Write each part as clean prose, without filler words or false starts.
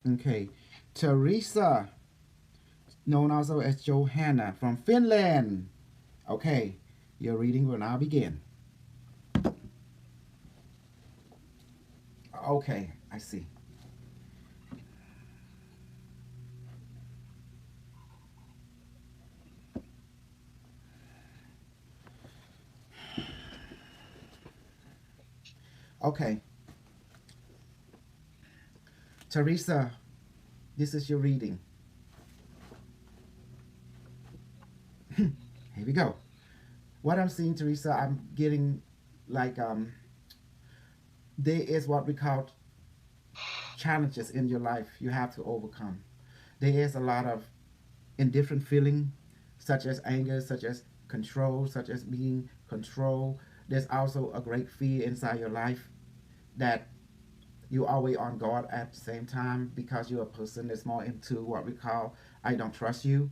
Okay. Teresa, known also as Johanna from Finland. Okay. Your reading will now begin. Okay. I see. Okay. Teresa, this is your reading. Here we go. What I'm seeing, Teresa, I'm getting like there is what we call challenges in your life you have to overcome. There is a lot of indifferent feeling, such as anger, such as control, such as being controlled. There's also a great fear inside your life that you always on guard at the same time because you're a person that's more into what we call I don't trust you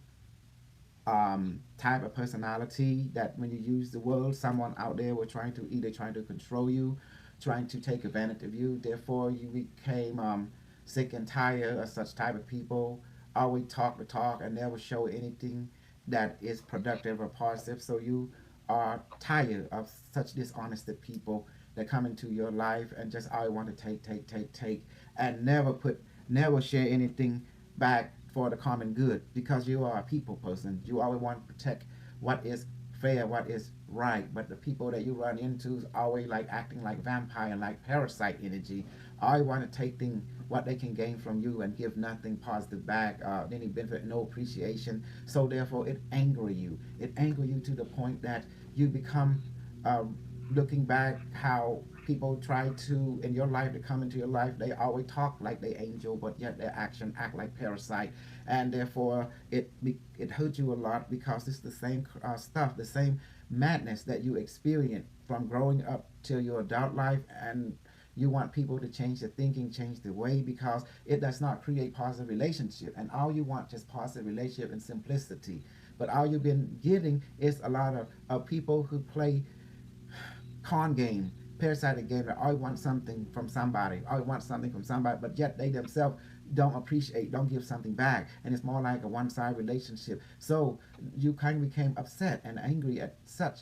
type of personality that when you use the word, someone out there will trying to either trying to control you, trying to take advantage of you. Therefore, you became sick and tired of such type of people. Always talk the talk and never show anything that is productive or positive. So you are tired of such dishonested people that come into your life and just always want to take, and never share anything back for the common good because you are a people person. You always want to protect what is fair, what is right. But the people that you run into always like acting like vampire, like parasite energy. Always want to take things what they can gain from you and give nothing positive back, any benefit, no appreciation. So therefore, it anger you. It anger you to the point that you become looking back how people try to in your life to come into your life, they always talk like they angel but yet their action act like parasite, and therefore it hurts you a lot because it's the same stuff, the same madness that you experience from growing up till your adult life. And you want people to change their thinking, change the way, because it does not create positive relationship, and all you want is positive relationship and simplicity. But all you've been getting is a lot of people who play con game, parasitic game that I want something from somebody, I want something from somebody, but yet they themselves don't appreciate, don't give something back, and it's more like a one-side relationship. So you kind of became upset and angry at such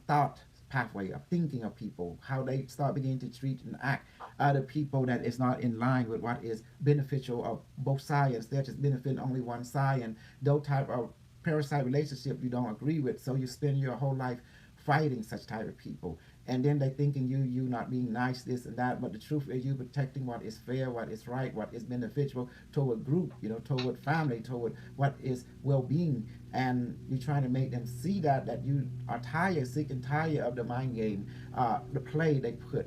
thought pathway of thinking of people, how they start beginning to treat and act other people that is not in line with what is beneficial of both sides. They're just benefiting only one side, and those type of parasite relationship you don't agree with. So you spend your whole life fighting such type of people, and then they thinking you not being nice, this and that. But the truth is you protecting what is fair, what is right, what is beneficial toward group, toward family, toward what is well-being. And you're trying to make them see that you are tired, sick and tired of the mind game, the play they put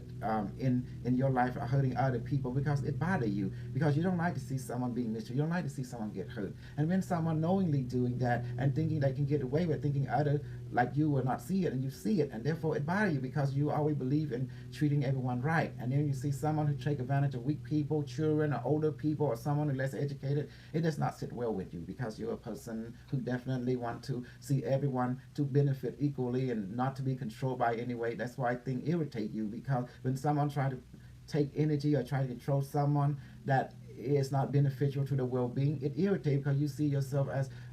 in your life, hurting other people because it bothers you, because you don't like to see someone being mistreated, you don't like to see someone get hurt. And when someone knowingly doing that and thinking they can get away with, thinking other like you will not see it, and you see it, and therefore it bothers you because you always believe in treating everyone right. And then you see someone who take advantage of weak people, children, or older people, or someone who less educated. It does not sit well with you because you're a person who definitely want to see everyone to benefit equally and not to be controlled by any way. That's why things irritate you, because when someone try to take energy or try to control someone that is not beneficial to the well-being, it irritates because you see yourself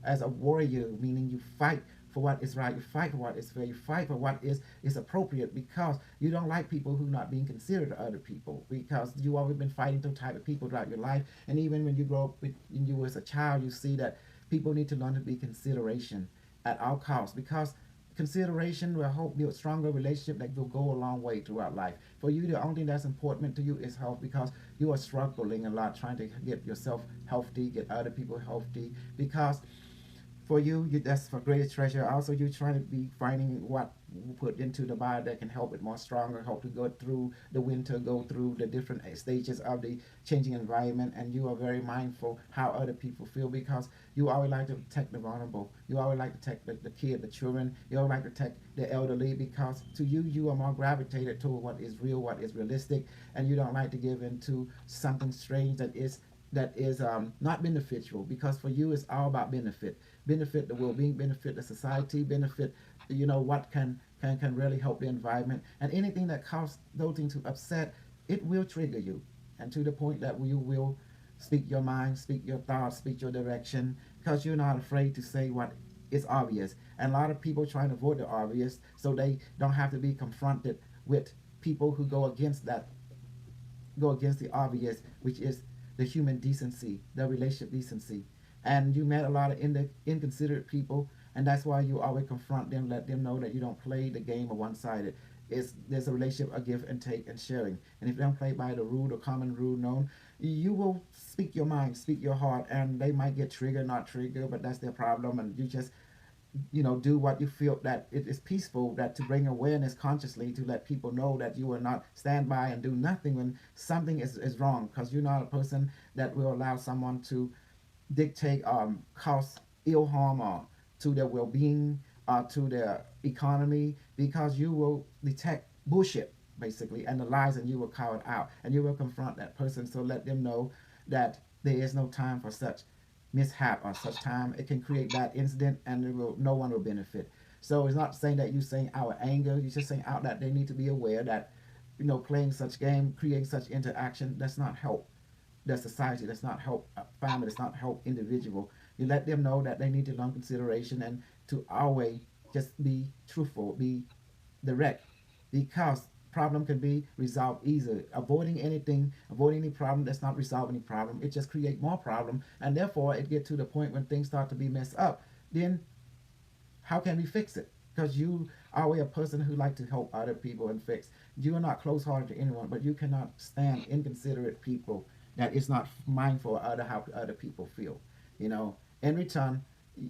as a warrior, meaning you fight for what is right, you fight for what is fair, you fight for what is appropriate, because you don't like people who are not being considered to other people, because you always been fighting those type of people throughout your life. And even when you grow up with you as a child, you see that people need to learn to be consideration at all costs, because consideration will help build stronger relationship that will go a long way throughout life. For you, the only thing that's important to you is health, because you are struggling a lot trying to get yourself healthy, get other people healthy, because for you, that's for greatest treasure. Also, you trying to be finding what put into the body that can help it more stronger, help to go through the winter, go through the different stages of the changing environment. And you are very mindful how other people feel, because you always like to protect the vulnerable. You always like to protect the kid, the children. You always like to protect the elderly, because to you, you are more gravitated toward what is real, what is realistic, and you don't like to give into something strange that is not beneficial, because for you it's all about benefit the well-being, benefit the society, benefit what can really help the environment. And anything that causes those things to upset, it will trigger you, and to the point that you will Speak your mind, speak your thoughts, speak your direction, because you're not afraid to say what is obvious. And a lot of people trying to avoid the obvious so they don't have to be confronted with people who go against the obvious, which is the human decency, the relationship decency. And you met a lot of inconsiderate people, and that's why you always confront them, let them know that you don't play the game of one-sided. There's a relationship of give and take and sharing. And if you don't play by the rule or common rule known, you will speak your mind, speak your heart, and they might get triggered, not triggered, but that's their problem. And you just do what you feel that it is peaceful, that to bring awareness consciously to let people know that you will not stand by and do nothing when something is wrong, because you're not a person that will allow someone to dictate cause ill harm or to their well-being or to their economy, because you will detect bullshit basically and the lies, and you will call it out and you will confront that person. So let them know that there is no time for such mishap or such time. It can create bad incident, and no one will benefit. So it's not saying that you saying out anger. You're just saying out that they need to be aware that playing such game, creating such interaction, does not help the society, does not help a family, does not help individual. You let them know that they need to learn consideration and to always just be truthful, be direct, because problem can be resolved easily. Avoiding anything, avoiding any problem does not resolve any problem. It just create more problem, and therefore it get to the point when things start to be messed up. Then how can we fix it? Because you are a person who like to help other people and fix. You are not close-hearted to anyone, but you cannot stand inconsiderate people that is not mindful of how other people feel. In return,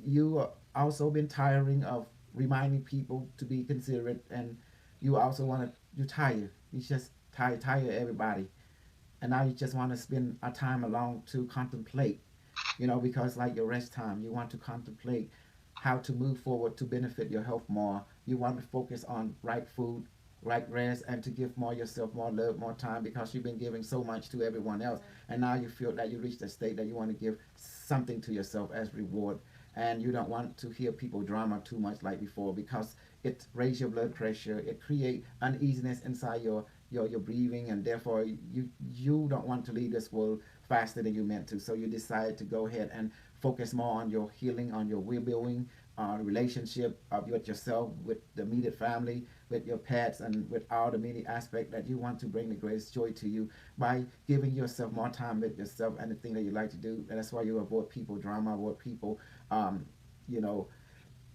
you also been tiring of reminding people to be considerate, and you also want to. You tired. You just tired everybody, and now you just want to spend a time alone to contemplate. Because like your rest time, you want to contemplate how to move forward to benefit your health more. You want to focus on right food, right rest, and to give more yourself more love, more time, because you've been giving so much to everyone else, and now you feel that you reached a state that you want to give something to yourself as reward, and you don't want to hear people drama too much like before, because it raises your blood pressure, it creates uneasiness inside your breathing, and therefore you don't want to leave this world faster than you meant to. So you decide to go ahead and focus more on your healing, on your well-being, relationship with yourself, with the immediate family, with your pets, and with all the many aspects that you want to bring the greatest joy to you by giving yourself more time with yourself and the thing that you like to do. And that's why you avoid people drama, avoid people, you know,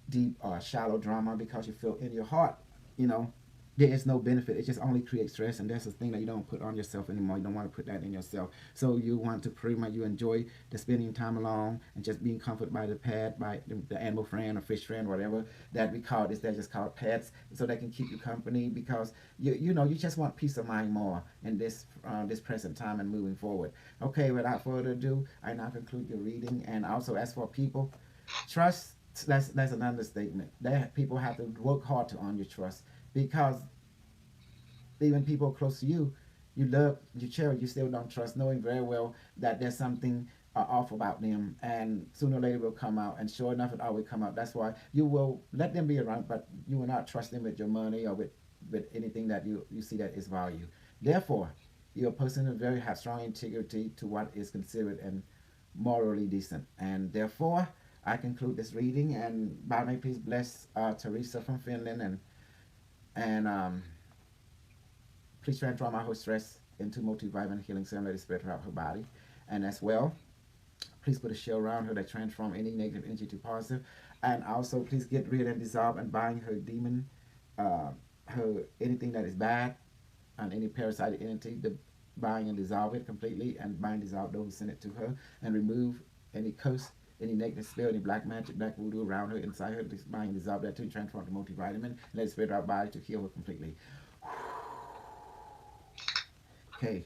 deep or shallow drama, because you feel in your heart, you know, there is no benefit. It just only creates stress, and that's the thing that you don't put on yourself anymore. You don't want to put that in yourself. So you want to pretty much, you enjoy the spending time alone and just being comforted by the pet, by the animal friend or fish friend, whatever that we call this. They're just called pets, so they can keep you company, because you just want peace of mind more in this present time and moving forward. Okay, without further ado, I now conclude your reading. And also, as for people, trust, that's an understatement. That people have to work hard to earn your trust, because even people close to you, you love, you cherish, you still don't trust, knowing very well that there's something off about them, and sooner or later will come out. And sure enough, it always come out. That's why you will let them be around, but you will not trust them with your money or with anything that you see that is value. Therefore, you're a person who very have strong integrity to what is considered and morally decent. And therefore, I conclude this reading. And God may please bless Teresa from Finland, and please transform our whole stress into multivitamin healing serum that is spread throughout her body. And as well, please put a shell around her that transform any negative energy to positive. And also, please get rid and dissolve and bind her demon, her anything that is bad, and any parasitic entity. The bind and dissolve it completely, and bind dissolve those who send it to her, and remove any curse, any negative spell, any black magic, black voodoo around her, inside her. Just bind and dissolve that to transform to multivitamin, and let it spread our body to heal her completely. Okay,